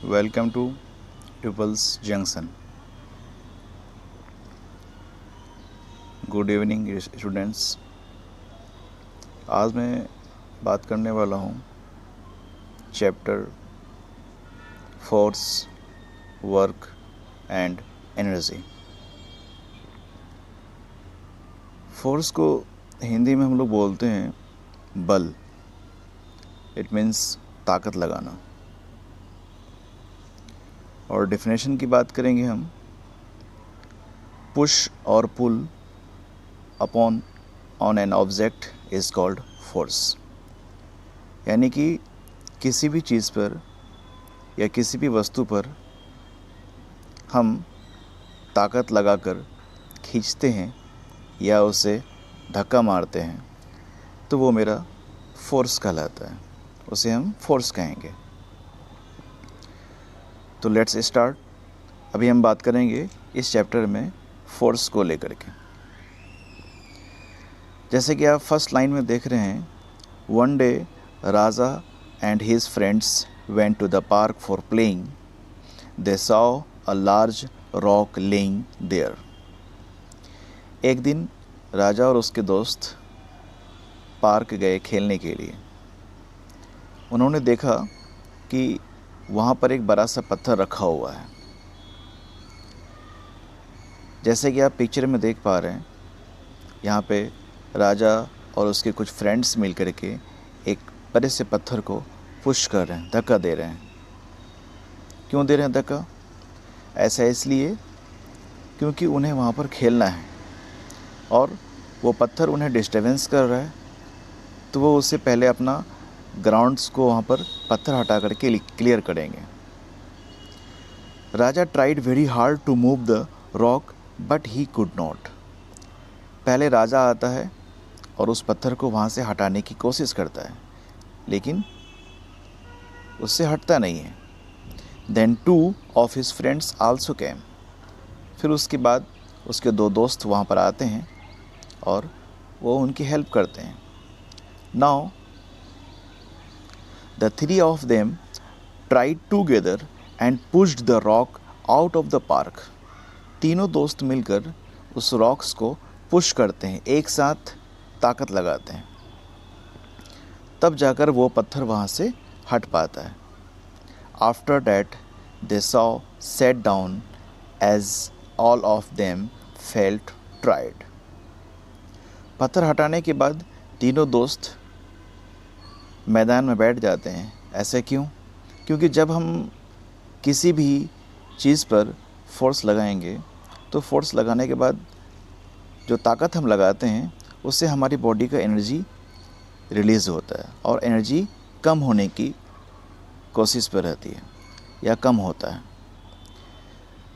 Welcome to Pupils Junction. Good evening students. आज मैं बात करने वाला हूँ chapter force, work and energy. Force को हिंदी में हम लोग बोलते हैं बल। इट मीन्स ताकत लगाना। और डेफिनेशन की बात करेंगे हम, push or pull upon on an object is called force. यानी कि किसी भी चीज़ पर या किसी भी वस्तु पर हम ताकत लगाकर खींचते हैं या उसे धक्का मारते हैं तो वो मेरा फोर्स कहलाता है, उसे हम फोर्स कहेंगे। तो लेट्स स्टार्ट। अभी हम बात करेंगे इस चैप्टर में फोर्स को लेकर के। जैसे कि आप फर्स्ट लाइन में देख रहे हैं, one day Raja and his friends went to the park for playing, they saw a large rock lying there. एक दिन राजा और उसके दोस्त पार्क गए खेलने के लिए। उन्होंने देखा कि वहाँ पर एक बड़ा सा पत्थर रखा हुआ है। जैसे कि आप पिक्चर में देख पा रहे हैं, यहाँ पे राजा और उसके कुछ फ्रेंड्स मिल कर के एक बड़े से पत्थर को पुश कर रहे हैं, धक्का दे रहे हैं। क्यों दे रहे हैं धक्का? ऐसा इसलिए क्योंकि उन्हें वहाँ पर खेलना है और वो पत्थर उन्हें डिस्टर्बेंस कर रहा है, तो वो उससे पहले अपना ग्राउंड्स को वहाँ पर पत्थर हटा करके क्लियर करेंगे। Raja tried very hard to move the rock but he could not. पहले राजा आता है और उस पत्थर को वहाँ से हटाने की कोशिश करता है, लेकिन उससे हटता नहीं है। Then two of his friends also came. फिर उसके बाद उसके दो दोस्त वहाँ पर आते हैं और वो उनकी हेल्प करते हैं। Now the three of them tried together and pushed the rock out of the park. तीनों दोस्त मिलकर उस रॉक्स को पुश करते हैं, एक साथ ताकत लगाते हैं, तब जाकर वो पत्थर वहाँ से हट पाता है। After that they saw set down as all of them felt tried. पत्थर हटाने के बाद तीनों दोस्त मैदान में बैठ जाते हैं। ऐसे क्यों? क्योंकि जब हम किसी भी चीज़ पर फोर्स लगाएंगे तो फोर्स लगाने के बाद जो ताकत हम लगाते हैं उससे हमारी बॉडी का एनर्जी रिलीज़ होता है और एनर्जी कम होने की कोशिश पर रहती है या कम होता है।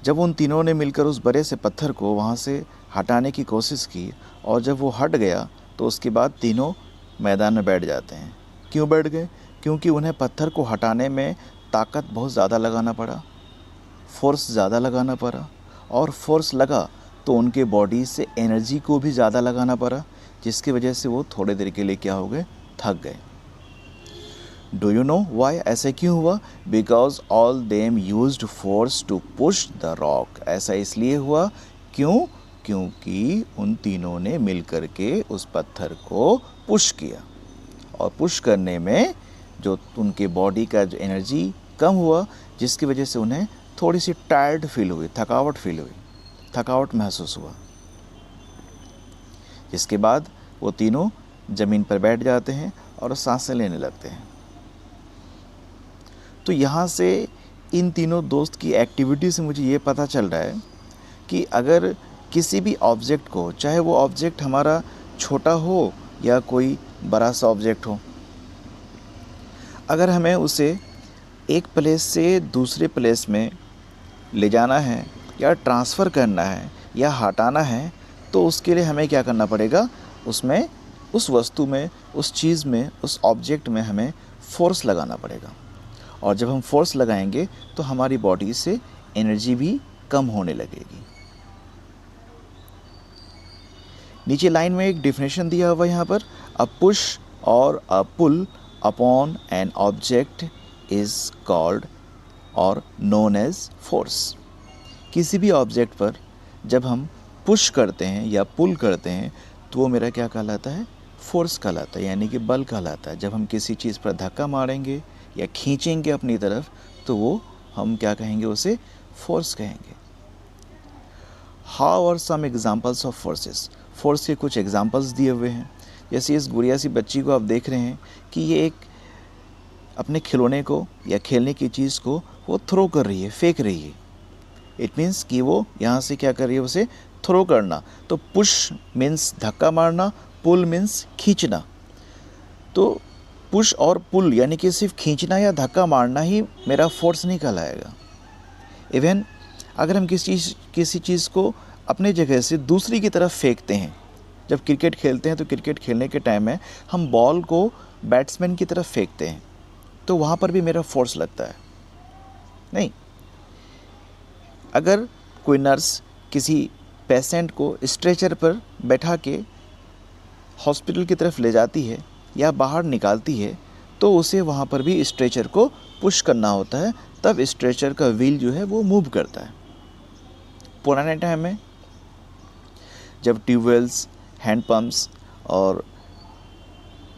जब उन तीनों ने मिलकर उस बड़े से पत्थर को वहाँ से हटाने की कोशिश की और जब वो हट गया तो उसके बाद तीनों मैदान में बैठ जाते हैं। क्यों बैठ गए? क्योंकि उन्हें पत्थर को हटाने में ताकत बहुत ज़्यादा लगाना पड़ा, फोर्स ज़्यादा लगाना पड़ा, और फोर्स लगा तो उनके बॉडी से एनर्जी को भी ज़्यादा लगाना पड़ा, जिसकी वजह से वो थोड़ी देर के लिए क्या हो गए? थक गए। Do you know why? ऐसे क्यों हुआ? Because all them used force to push the rock. ऐसा इसलिए हुआ, क्यों? क्योंकि उन तीनों ने मिल कर के उस पत्थर को पुश किया और पुश करने में जो उनके बॉडी का जो एनर्जी कम हुआ, जिसकी वजह से उन्हें थोड़ी सी टायर्ड फील हुई, थकावट फील हुई, थकावट महसूस हुआ। जिसके बाद वो तीनों ज़मीन पर बैठ जाते हैं और सांसें लेने लगते हैं। तो यहाँ से इन तीनों दोस्त की एक्टिविटी से मुझे ये पता चल रहा है कि अगर किसी भी ऑब्जेक्ट को, चाहे वो ऑब्जेक्ट हमारा छोटा हो या कोई बड़ा सा ऑब्जेक्ट हो, अगर हमें उसे एक प्लेस से दूसरे प्लेस में ले जाना है या ट्रांसफ़र करना है या हटाना है, तो उसके लिए हमें क्या करना पड़ेगा? उसमें, उस वस्तु में, उस चीज़ में, उस ऑब्जेक्ट में हमें फोर्स लगाना पड़ेगा। और जब हम फोर्स लगाएंगे तो हमारी बॉडी से एनर्जी भी कम होने लगेगी। नीचे लाइन में एक डेफिनेशन दिया हुआ है यहाँ पर, a push or a pull upon an object is called or known as force. किसी भी ऑब्जेक्ट पर जब हम पुश करते हैं या पुल करते हैं तो वो मेरा क्या कहलाता है, फोर्स कहलाता है, यानी कि बल कहलाता है। जब हम किसी चीज़ पर धक्का मारेंगे या खींचेंगे अपनी तरफ तो वो हम क्या कहेंगे, उसे फोर्स कहेंगे। How are some examples of forces, force के कुछ एग्जाम्पल्स दिए हुए हैं। जैसे इस गुड़िया सी बच्ची को आप देख रहे हैं कि ये एक अपने खिलौने को या खेलने की चीज़ को वो थ्रो कर रही है, फेंक रही है। इट मीन्स कि वो यहाँ से क्या कर रही है, उसे थ्रो करना। तो पुश मीन्स धक्का मारना, पुल मीन्स खींचना। तो पुश और पुल यानी कि सिर्फ खींचना या धक्का मारना ही मेरा फोर्स नहीं कहलाएगा। इवन अगर हम किसी चीज़ को अपने जगह से दूसरी की तरफ फेंकते हैं, जब क्रिकेट खेलते हैं तो क्रिकेट खेलने के टाइम में हम बॉल को बैट्समैन की तरफ फेंकते हैं, तो वहाँ पर भी मेरा फोर्स लगता है नहीं। अगर कोई नर्स किसी पेशेंट को स्ट्रेचर पर बैठा के हॉस्पिटल की तरफ ले जाती है या बाहर निकालती है तो उसे वहाँ पर भी स्ट्रेचर को पुश करना होता है, तब स्ट्रेचर का व्हील जो है वो मूव करता है। पुराने टाइम में जब ट्यूबवेल्स, हैंड पंप्स और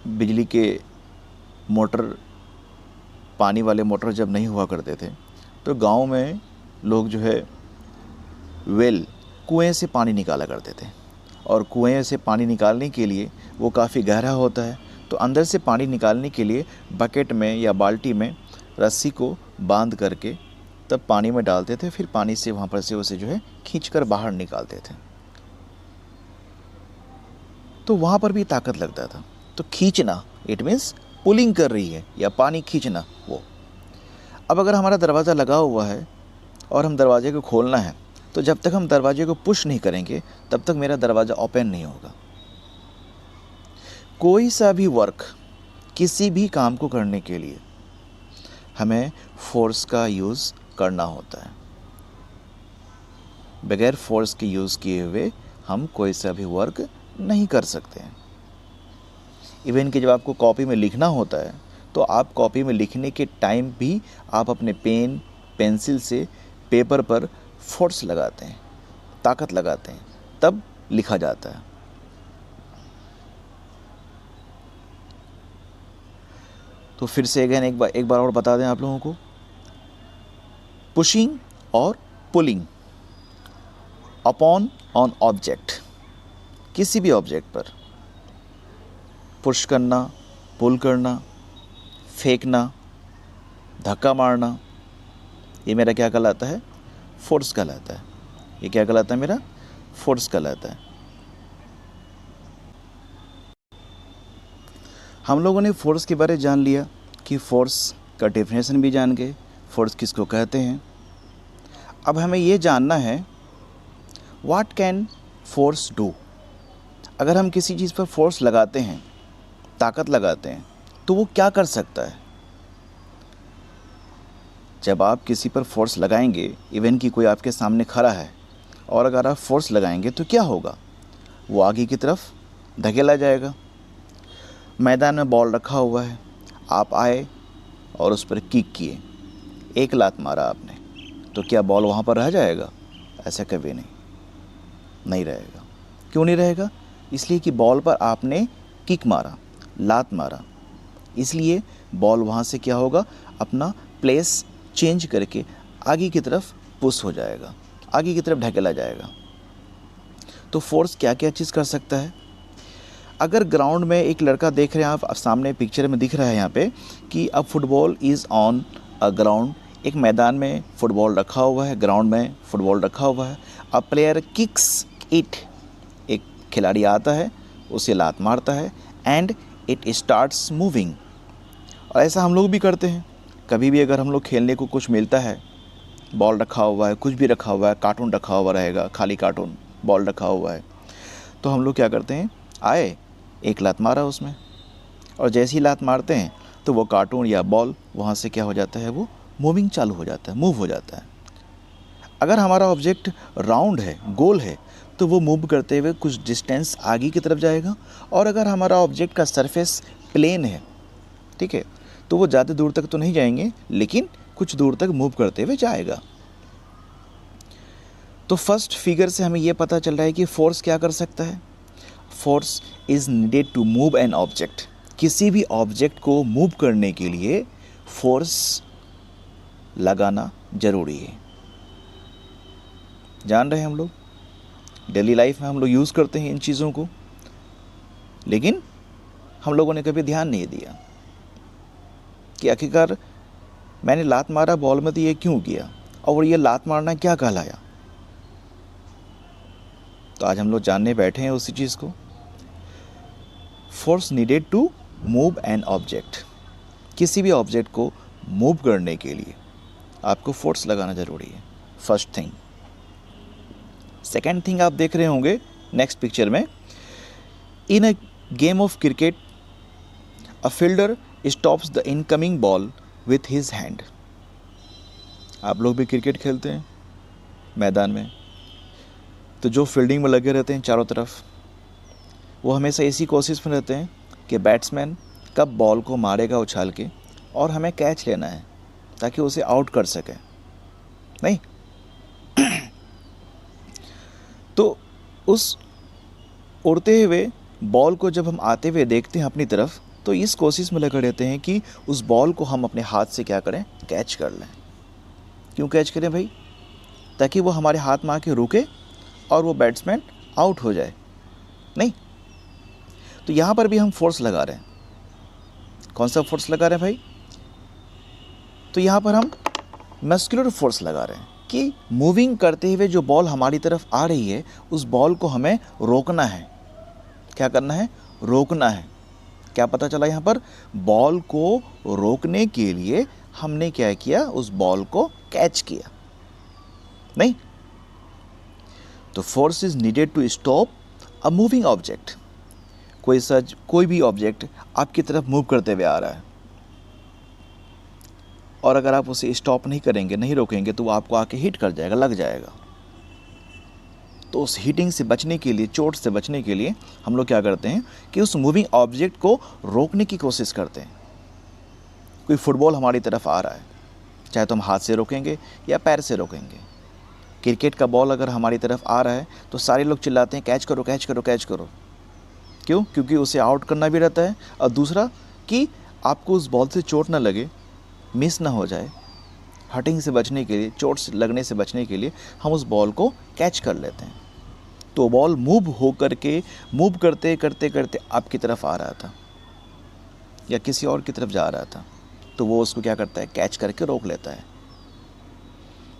बिजली के मोटर, पानी वाले मोटर जब नहीं हुआ करते थे तो गांव में लोग जो है वेल, कुएं से पानी निकाला करते थे। और कुएं से पानी निकालने के लिए वो काफ़ी गहरा होता है, तो अंदर से पानी निकालने के लिए बकेट में या बाल्टी में रस्सी को बांध करके तब पानी में डालते थे, फिर पानी से वहाँ पर से उसे जो है खींचकर बाहर निकालते थे। तो वहाँ पर भी ताकत लगता था। तो खींचना इट मीन्स पुलिंग कर रही है या पानी खींचना वो। अब अगर हमारा दरवाज़ा लगा हुआ है और हम दरवाजे को खोलना है तो जब तक हम दरवाजे को पुश नहीं करेंगे तब तक मेरा दरवाज़ा ओपन नहीं होगा। कोई सा भी वर्क, किसी भी काम को करने के लिए हमें फोर्स का यूज़ करना होता है। बगैर फोर्स के यूज़ किए हुए हम कोई सा भी वर्क नहीं कर सकते हैं। इवन कि जब आपको कॉपी में लिखना होता है तो आप कॉपी में लिखने के टाइम भी आप अपने पेन, पेंसिल से पेपर पर फोर्स लगाते हैं, ताकत लगाते हैं, तब लिखा जाता है। तो फिर से अगेन एक बार और बता दें आप लोगों को, पुशिंग और पुलिंग अपॉन ऑन ऑब्जेक्ट, किसी भी ऑब्जेक्ट पर पुश करना, पुल करना, फेंकना, धक्का मारना, ये मेरा क्या कहलाता है, फोर्स कहलाता है। ये क्या कहलाता है, मेरा फोर्स कहलाता है। हम लोगों ने फोर्स के बारे में जान लिया कि फोर्स का डेफिनेशन भी जान गए, फोर्स किसको कहते हैं। अब हमें ये जानना है व्हाट कैन फोर्स डू। अगर हम किसी चीज़ पर फोर्स लगाते हैं, ताकत लगाते हैं, तो वो क्या कर सकता है। जब आप किसी पर फोर्स लगाएंगे, इवन कि कोई आपके सामने खड़ा है और अगर आप फोर्स लगाएंगे तो क्या होगा, वो आगे की तरफ धकेला जाएगा। मैदान में बॉल रखा हुआ है, आप आए और उस पर किक किए, एक लात मारा आपने, तो क्या बॉल वहाँ पर रह जाएगा? ऐसा कभी नहीं रहेगा। क्यों नहीं रहेगा? इसलिए कि बॉल पर आपने किक मारा, लात मारा, इसलिए बॉल वहाँ से क्या होगा, अपना प्लेस चेंज करके आगे की तरफ पुश हो जाएगा, आगे की तरफ ढकेला जाएगा। तो फोर्स क्या क्या चीज़ कर सकता है। अगर ग्राउंड में एक लड़का देख रहे हैं आप, सामने पिक्चर में दिख रहा है यहाँ पे कि अ football is on a ground, एक मैदान में फुटबॉल रखा हुआ है, ग्राउंड में फुटबॉल रखा हुआ है। अ प्लेयर किक्स इट, एक खिलाड़ी आता है, उसे लात मारता है, एंड इट स्टार्ट्स मूविंग। और ऐसा हम लोग भी करते हैं। कभी भी अगर हम लोग खेलने को कुछ मिलता है, बॉल रखा हुआ है, कुछ भी रखा हुआ है, कार्टून रखा हुआ रहेगा, खाली कार्टून, बॉल रखा हुआ है, तो हम लोग क्या करते हैं, आए, एक लात मारा उसमें, और जैसे ही लात मारते हैं तो वो कार्टून या बॉल वहाँ से क्या हो जाता है, वो मूविंग चालू हो जाता है, मूव हो जाता है। अगर हमारा ऑब्जेक्ट राउंड है, गोल है, तो वो मूव करते हुए कुछ डिस्टेंस आगे की तरफ जाएगा। और अगर हमारा ऑब्जेक्ट का सरफेस प्लेन है, ठीक है, तो वो ज़्यादा दूर तक तो नहीं जाएंगे, लेकिन कुछ दूर तक मूव करते हुए जाएगा। तो फर्स्ट फिगर से हमें यह पता चल रहा है कि फोर्स क्या कर सकता है। Force is needed to move an object. किसी भी ऑब्जेक्ट को मूव करने के लिए फोर्स लगाना जरूरी है। जान रहे हैं हम लोग, डेली लाइफ में हम लोग यूज़ करते हैं इन चीज़ों को, लेकिन हम लोगों ने कभी ध्यान नहीं दिया कि आखिरकार मैंने लात मारा बॉल में तो ये क्यों किया, और ये लात मारना क्या कहलाया। तो आज हम लोग जानने बैठे हैं उसी चीज़ को। Force needed to move an object. किसी भी ऑब्जेक्ट को मूव करने के लिए आपको फोर्स लगाना ज़रूरी है, फर्स्ट थिंग। सेकेंड थिंग आप देख रहे होंगे नेक्स्ट पिक्चर में, in a game of cricket a fielder stops the incoming ball with his hand. आप लोग भी क्रिकेट खेलते हैं मैदान में, तो जो फील्डिंग में लगे रहते हैं चारों तरफ, वो हमेशा इसी कोशिश में रहते हैं कि बैट्समैन कब बॉल को मारेगा उछाल के और हमें कैच लेना है ताकि उसे आउट कर सके, नहीं। तो उस उड़ते हुए बॉल को जब हम आते हुए देखते हैं अपनी तरफ, तो इस कोशिश में लगे रहते हैं कि उस बॉल को हम अपने हाथ से क्या करें, कैच कर लें। क्यों कैच करें भाई? ताकि वो हमारे हाथ में आके रुके और वो बैट्समैन आउट हो जाए, नहीं। तो यहाँ पर भी हम फोर्स लगा रहे हैं। कौन सा फोर्स लगा रहे हैं भाई? तो यहाँ पर हम मस्कुलर फोर्स लगा रहे हैं कि मूविंग करते हुए जो बॉल हमारी तरफ आ रही है, उस बॉल को हमें रोकना है। क्या करना है? रोकना है। क्या पता चला यहाँ पर? बॉल को रोकने के लिए हमने क्या किया, उस बॉल को कैच किया, नहीं। तो force is needed to stop a moving object. कोई भी ऑब्जेक्ट आपकी तरफ मूव करते हुए आ रहा है, और अगर आप उसे स्टॉप नहीं करेंगे, नहीं रोकेंगे, तो वो आपको आके हिट कर जाएगा, लग जाएगा। तो उस हिटिंग से बचने के लिए, चोट से बचने के लिए हम लोग क्या करते हैं कि उस मूविंग ऑब्जेक्ट को रोकने की कोशिश करते हैं। कोई फुटबॉल हमारी तरफ आ रहा है, चाहे तो हम हाथ से रोकेंगे या पैर से रोकेंगे। क्रिकेट का बॉल अगर हमारी तरफ आ रहा है तो सारे लोग चिल्लाते हैं कैच करो, कैच करो, कैच करो। क्यों? क्योंकि उसे आउट करना भी रहता है, और दूसरा कि आपको उस बॉल से चोट ना लगे, मिस ना हो जाए। हटिंग से बचने के लिए, चोट से लगने से बचने के लिए हम उस बॉल को कैच कर लेते हैं। तो बॉल मूव करते करते करते आपकी तरफ आ रहा था या किसी और की तरफ जा रहा था, तो वो उसको क्या करता है, कैच करके रोक लेता है।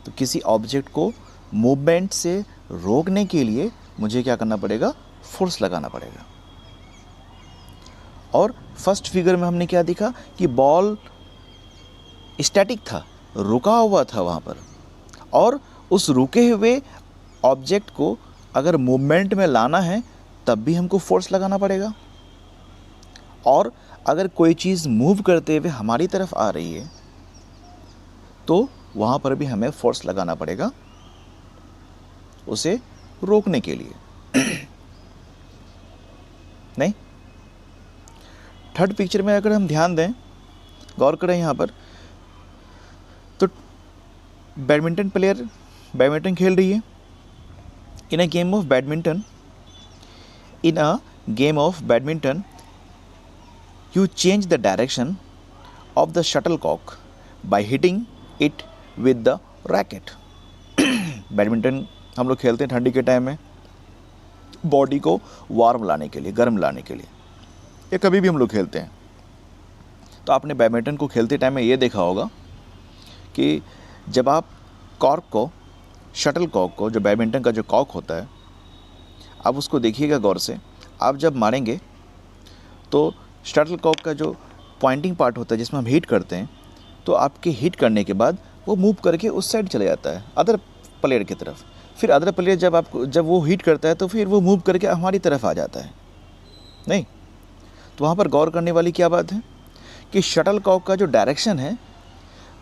तो किसी ऑब्जेक्ट को मूवमेंट से रोकने के लिए मुझे क्या करना पड़ेगा, फोर्स लगाना पड़ेगा। और फर्स्ट फिगर में हमने क्या देखा कि बॉल स्टैटिक था, रुका हुआ था वहाँ पर, और उस रुके हुए ऑब्जेक्ट को अगर मूवमेंट में लाना है तब भी हमको फोर्स लगाना पड़ेगा। और अगर कोई चीज़ मूव करते हुए हमारी तरफ आ रही है तो वहाँ पर भी हमें फोर्स लगाना पड़ेगा उसे रोकने के लिए, नहीं। थर्ड पिक्चर में अगर हम ध्यान दें, गौर करें यहाँ पर, तो बैडमिंटन प्लेयर बैडमिंटन खेल रही है। In a game of badminton you change the direction of the shuttlecock by hitting it with the racket. Badminton हम लोग खेलते हैं ठंडी के टाइम में, बॉडी को वार्म लाने के लिए, गर्म लाने के लिए, या कभी भी हम लोग खेलते हैं। तो आपने बैडमिंटन को खेलते टाइम में ये देखा होगा कि जब आप कॉर्क को, शटलकॉक को, जो बैडमिंटन का जो कॉक होता है, आप उसको देखिएगा गौर से। आप जब मारेंगे तो शटलकॉक का जो पॉइंटिंग पार्ट होता है जिसमें हम हिट करते हैं, तो आपके हिट करने के बाद वो मूव करके उस साइड चले जाता है, अदर प्लेयर की तरफ। फिर अदर प्लेयर जब वो हिट करता है तो फिर वो मूव करके हमारी तरफ आ जाता है, नहीं। तो वहाँ पर गौर करने वाली क्या बात है कि शटलकॉक का जो डायरेक्शन है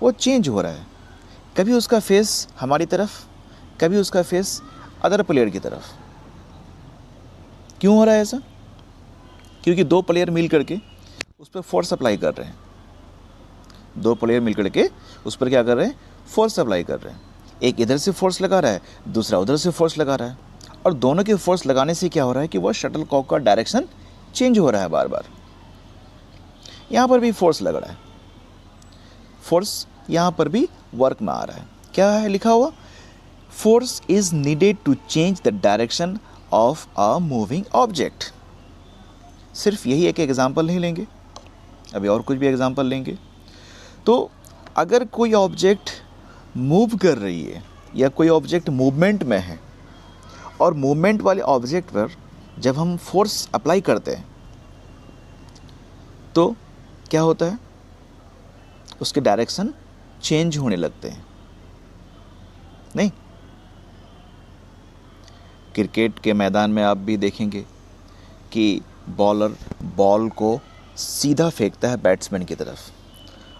वो चेंज हो रहा है। कभी उसका फेस हमारी तरफ, कभी उसका फेस अदर प्लेयर की तरफ। क्यों हो रहा है ऐसा? क्योंकि दो प्लेयर मिल करके उस पर फोर्स अप्लाई कर रहे हैं। दो प्लेयर मिलकर के उस पर क्या कर रहे हैं, फोर्स अप्लाई कर रहे हैं। एक इधर से फोर्स लगा रहा है, दूसरा उधर से फोर्स लगा रहा है, और दोनों के फोर्स लगाने से क्या हो रहा है कि वह शटल कॉक का डायरेक्शन चेंज हो रहा है बार बार। यहाँ पर भी फोर्स लग रहा है, फोर्स यहाँ पर भी वर्क में आ रहा है। क्या है लिखा हुआ, force is needed to change the direction of a moving object. सिर्फ यही एक एग्जाम्पल नहीं लेंगे, अभी और कुछ भी एग्जाम्पल लेंगे। तो अगर कोई ऑब्जेक्ट मूव कर रही है या कोई ऑब्जेक्ट मूवमेंट में है, और मूवमेंट वाले ऑब्जेक्ट पर जब हम फोर्स अप्लाई करते हैं तो क्या होता है, उसके डायरेक्शन चेंज होने लगते हैं। नहीं, क्रिकेट के मैदान में आप भी देखेंगे कि बॉलर बॉल को सीधा फेंकता है बैट्समैन की तरफ,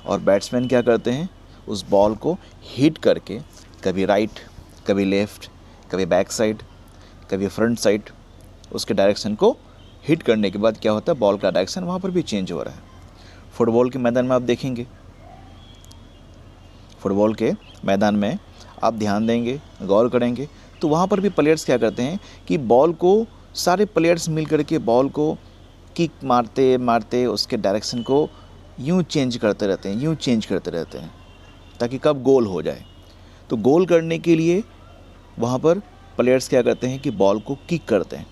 और बैट्समैन क्या करते हैं, उस बॉल को हिट करके कभी राइट, कभी लेफ़्ट, कभी बैक साइड, कभी फ्रंट साइड, उसके डायरेक्शन को हिट करने के बाद क्या होता है, बॉल का डायरेक्शन वहाँ पर भी चेंज हो रहा है। फुटबॉल के मैदान में आप देखेंगे, फुटबॉल के मैदान में आप ध्यान देंगे, गौर करेंगे, तो वहाँ पर भी प्लेयर्स क्या करते हैं कि बॉल को, सारे प्लेयर्स मिल करके बॉल को किक मारते मारते उसके डायरेक्शन को यूँ चेंज करते रहते हैं, यूँ चेंज करते रहते हैं, ताकि कब गोल हो जाए। तो गोल करने के लिए वहाँ पर प्लेयर्स क्या करते हैं कि बॉल को किक करते हैं,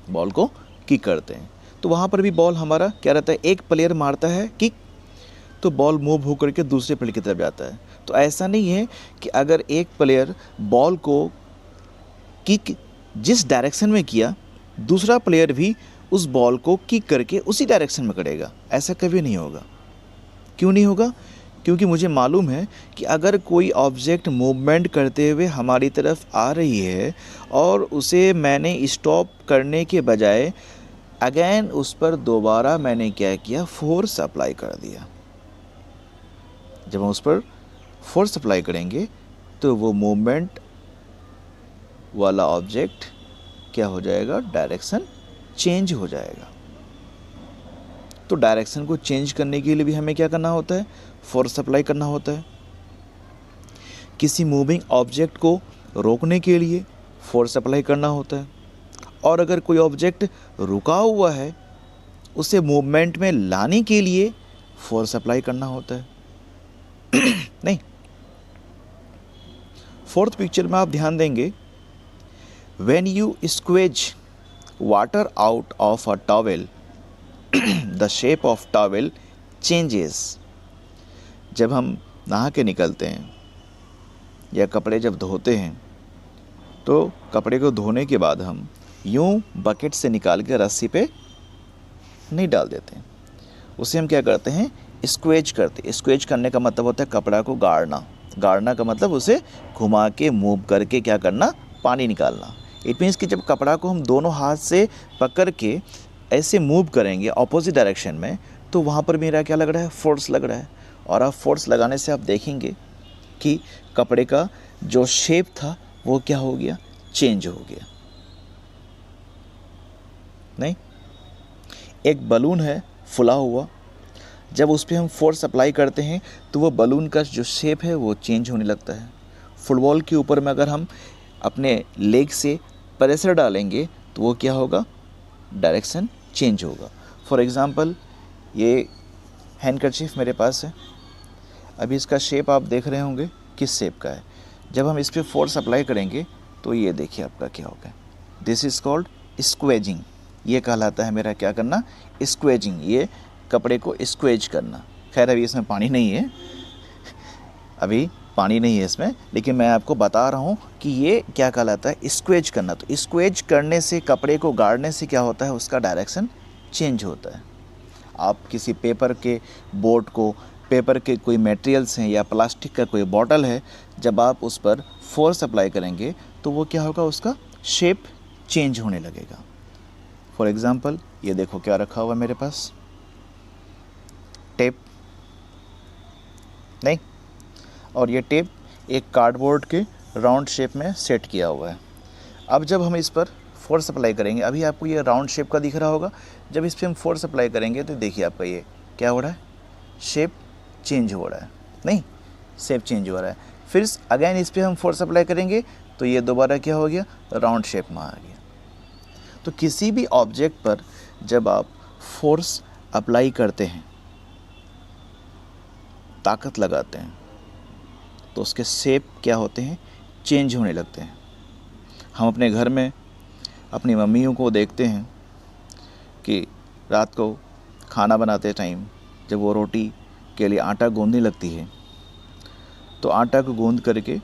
बॉल को किक करते हैं। तो वहाँ पर भी बॉल हमारा क्या रहता है, एक प्लेयर मारता है किक, तो बॉल मूव होकर के दूसरे प्लेयर की तरफ जाता है। तो ऐसा नहीं है कि अगर एक प्लेयर बॉल को किक जिस डायरेक्शन में किया, दूसरा प्लेयर भी उस बॉल को किक करके उसी डायरेक्शन में करेगा, ऐसा कभी नहीं होगा। क्यों नहीं होगा? क्योंकि मुझे मालूम है कि अगर कोई ऑब्जेक्ट मूवमेंट करते हुए हमारी तरफ आ रही है और उसे मैंने स्टॉप करने के बजाय अगेन उस पर दोबारा मैंने क्या किया, फोर्स अप्लाई कर दिया। जब हम उस पर फोर्स अप्लाई करेंगे तो वो मूवमेंट वाला ऑब्जेक्ट क्या हो जाएगा, डायरेक्शन चेंज हो जाएगा। तो डायरेक्शन को चेंज करने के लिए भी हमें क्या करना होता है, फोर्स अप्लाई करना होता है। किसी मूविंग ऑब्जेक्ट को रोकने के लिए फोर्स अप्लाई करना होता है, और अगर कोई ऑब्जेक्ट रुका हुआ है उसे मूवमेंट में लाने के लिए फोर्स अप्लाई करना होता है। नहीं, फोर्थ पिक्चर में आप ध्यान देंगे, when you squeeze water out of a towel the shape of towel changes. जब हम नहा के निकलते हैं या कपड़े जब धोते हैं, तो कपड़े को धोने के बाद हम यूँ बकेट से निकाल के रस्सी पे नहीं डाल देते हैं, उसे हम क्या करते हैं, स्क्वेज करते। स्क्वेज करने का मतलब होता है कपड़ा को गाड़ना। गाड़ना का मतलब उसे घुमा के मूव करके क्या करना, पानी निकालना। इट मीन्स कि जब कपड़ा को हम दोनों हाथ से पकड़ के ऐसे मूव करेंगे ऑपोजिट डायरेक्शन में, तो वहाँ पर मेरा क्या लग रहा है, फोर्स लग रहा है। और आप फोर्स लगाने से आप देखेंगे कि कपड़े का जो शेप था वो क्या हो गया, चेंज हो गया। नहीं, एक बलून है फुला हुआ, जब उस पर हम फोर्स अप्लाई करते हैं तो वो बलून का जो शेप है वो चेंज होने लगता है। फुटबॉल के ऊपर में अगर हम अपने लेग से प्रेशर डालेंगे तो वो क्या होगा, डायरेक्शन चेंज होगा। फॉर एग्ज़ाम्पल, ये हैंडकरचीफ मेरे पास है, अभी इसका शेप आप देख रहे होंगे किस शेप का है। जब हम इस पर फोर्स अप्लाई करेंगे तो ये देखिए आपका क्या होगा, दिस इज़ कॉल्ड स्क्वेजिंग। ये कहलाता है मेरा क्या करना, स्क्वेजिंग, ये कपड़े को स्क्वेज करना। खैर अभी इसमें पानी नहीं है, अभी पानी नहीं है इसमें, लेकिन मैं आपको बता रहा हूँ कि ये क्या कहलाता है, स्क्वेज करना। तो स्क्वेज करने से, कपड़े को गाड़ने से क्या होता है, उसका डायरेक्शन चेंज होता है। आप किसी पेपर के बोर्ड को, पेपर के कोई मटेरियल्स हैं या प्लास्टिक का कोई बॉटल है, जब आप उस पर फोर्स अप्लाई करेंगे तो वो क्या होगा, उसका शेप चेंज होने लगेगा। फॉर एग्ज़ाम्पल, ये देखो क्या रखा हुआ मेरे पास, टेप। नहीं, और ये टेप एक कार्डबोर्ड के राउंड शेप में सेट किया हुआ है। अब जब हम इस पर फोर्स अप्लाई करेंगे, अभी आपको ये राउंड शेप का दिख रहा होगा, जब इस पर हम फोर्स अप्लाई करेंगे तो देखिए आपका ये क्या हो रहा है, शेप चेंज हो रहा है, नहीं, शेप चेंज हो रहा है। फिर अगेन इस पर हम फोर्स अप्लाई करेंगे तो ये दोबारा क्या हो गया, राउंड शेप में आ गया। तो किसी भी ऑब्जेक्ट पर जब आप फोर्स अप्लाई करते हैं, ताकत लगाते हैं, तो उसके शेप क्या होते हैं, चेंज होने लगते हैं। हम अपने घर में अपनी मम्मियों को देखते हैं कि रात को खाना बनाते टाइम जब वो रोटी के लिए आटा गूंदने लगती है, तो आटा को गूंद करके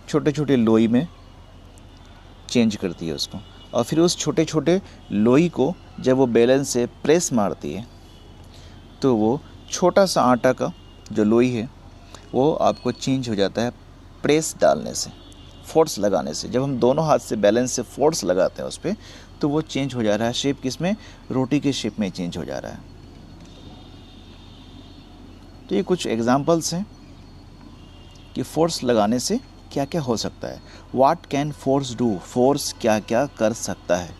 छोटे छोटे लोई में चेंज करती है उसको, और फिर उस छोटे छोटे लोई को जब वो बेलन से प्रेस मारती है, तो वो छोटा सा आटा का जो लोई है वो आपको चेंज हो जाता है प्रेस डालने से, फोर्स लगाने से। जब हम दोनों हाथ से बैलेंस से फोर्स लगाते हैं उस पर, तो वो चेंज हो जा रहा है शेप, किसमें, रोटी के शेप में चेंज हो जा रहा है। तो ये कुछ एग्जांपल्स हैं कि फोर्स लगाने से क्या क्या हो सकता है। What can force do, force क्या क्या कर सकता है।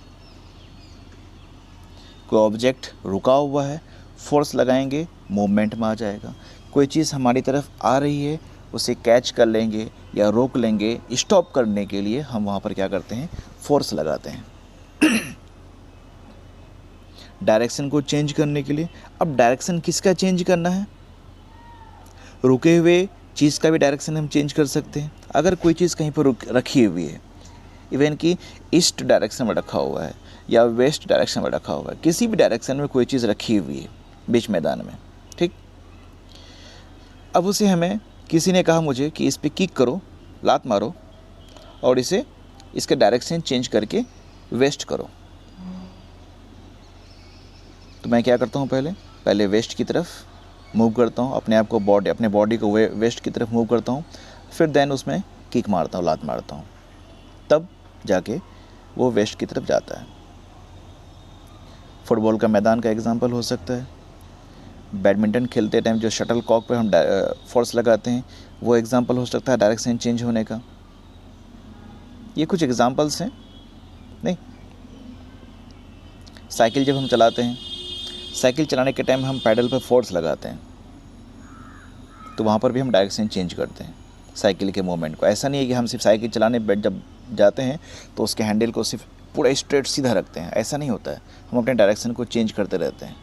कोई ऑब्जेक्ट रुका हुआ है, फोर्स लगाएंगे, मूवमेंट में आ जाएगा। कोई चीज़ हमारी तरफ आ रही है, उसे कैच कर लेंगे या रोक लेंगे, स्टॉप करने के लिए हम वहाँ पर क्या करते हैं, फोर्स लगाते हैं। डायरेक्शन को चेंज करने के लिए, अब डायरेक्शन किसका चेंज करना है, रुके हुए चीज़ का भी डायरेक्शन हम चेंज कर सकते हैं। अगर कोई चीज़ कहीं पर रखी हुई है, इवन कि ईस्ट डायरेक्शन में रखा हुआ है या वेस्ट डायरेक्शन में रखा हुआ है, किसी भी डायरेक्शन में कोई चीज़ रखी हुई है बीच मैदान में, ठीक, अब उसे हमें किसी ने कहा मुझे कि इस पर किक करो, लात मारो और इसे इसके डायरेक्शन चेंज करके वेस्ट करो। तो मैं क्या करता हूँ, पहले वेस्ट की तरफ मूव करता हूँ, अपने बॉडी को वेस्ट की तरफ मूव करता हूँ, फिर देन उसमें किक मारता हूँ, लात मारता हूँ, तब जाके वो वेस्ट की तरफ जाता है। फुटबॉल का मैदान का एग्जांपल हो सकता है। बैडमिंटन खेलते टाइम जो शटल कॉक पर हम फोर्स लगाते हैं, वो एग्जांपल हो सकता है डायरेक्शन चेंज होने का। ये कुछ एग्जांपल्स हैं। नहीं, साइकिल जब हम चलाते हैं, साइकिल चलाने के टाइम हम पैडल पर फोर्स लगाते हैं, तो वहाँ पर भी हम डायरेक्शन चेंज करते हैं साइकिल के मूवमेंट को। ऐसा नहीं है कि हम सिर्फ साइकिल चलाने जब जाते हैं तो उसके हैंडल को सिर्फ पूरा स्ट्रेट सीधा रखते हैं, ऐसा नहीं होता है। हम अपने डायरेक्शन को चेंज करते रहते हैं।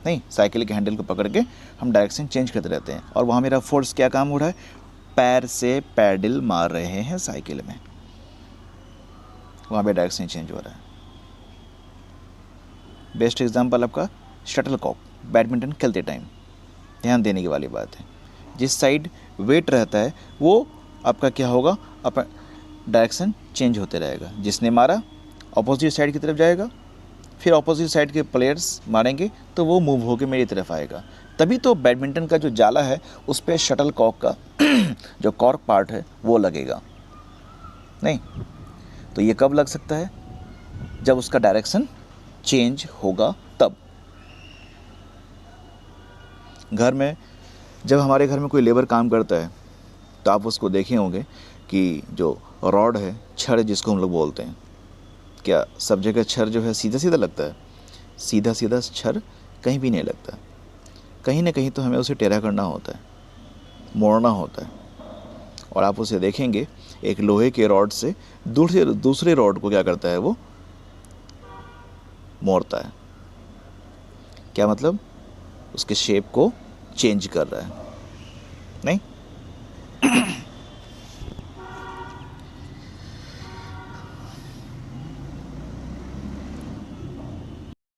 नहीं, साइकिल के हैंडल को पकड़ के हम डायरेक्शन चेंज करते रहते हैं, और वहाँ मेरा फोर्स क्या काम हो रहा है, पैर से पैडल मार रहे हैं साइकिल में, वहाँ पे डायरेक्शन चेंज हो रहा है। बेस्ट एग्जांपल आपका शटल कॉक, बैडमिंटन खेलते टाइम ध्यान देने की वाली बात है। जिस साइड वेट रहता है वो आपका क्या होगा, अपना डायरेक्शन चेंज होते रहेगा। जिसने मारा अपोजिट साइड की तरफ जाएगा, फिर अपोजिट साइड के प्लेयर्स मारेंगे तो वो मूव होकर मेरी तरफ आएगा। तभी तो बैडमिंटन का जो जाला है उस पर शटल कॉक का जो कॉर्क पार्ट है वो लगेगा। नहीं, तो ये कब लग सकता है, जब उसका डायरेक्शन चेंज होगा तब। घर में जब हमारे घर में कोई लेबर काम करता है तो आप उसको देखे होंगे कि जो रॉड है, छड़ जिसको हम लोग बोलते हैं, क्या सब जगह छड़ जो है सीधा सीधा लगता है? सीधा सीधा छड़ कहीं भी नहीं लगता, कहीं ना कहीं तो हमें उसे टेढ़ा करना होता है, मोड़ना होता है। और आप उसे देखेंगे एक लोहे के रॉड से दूसरे रॉड को क्या करता है, वो मोड़ता है। क्या मतलब, उसके शेप को चेंज कर रहा है। नहीं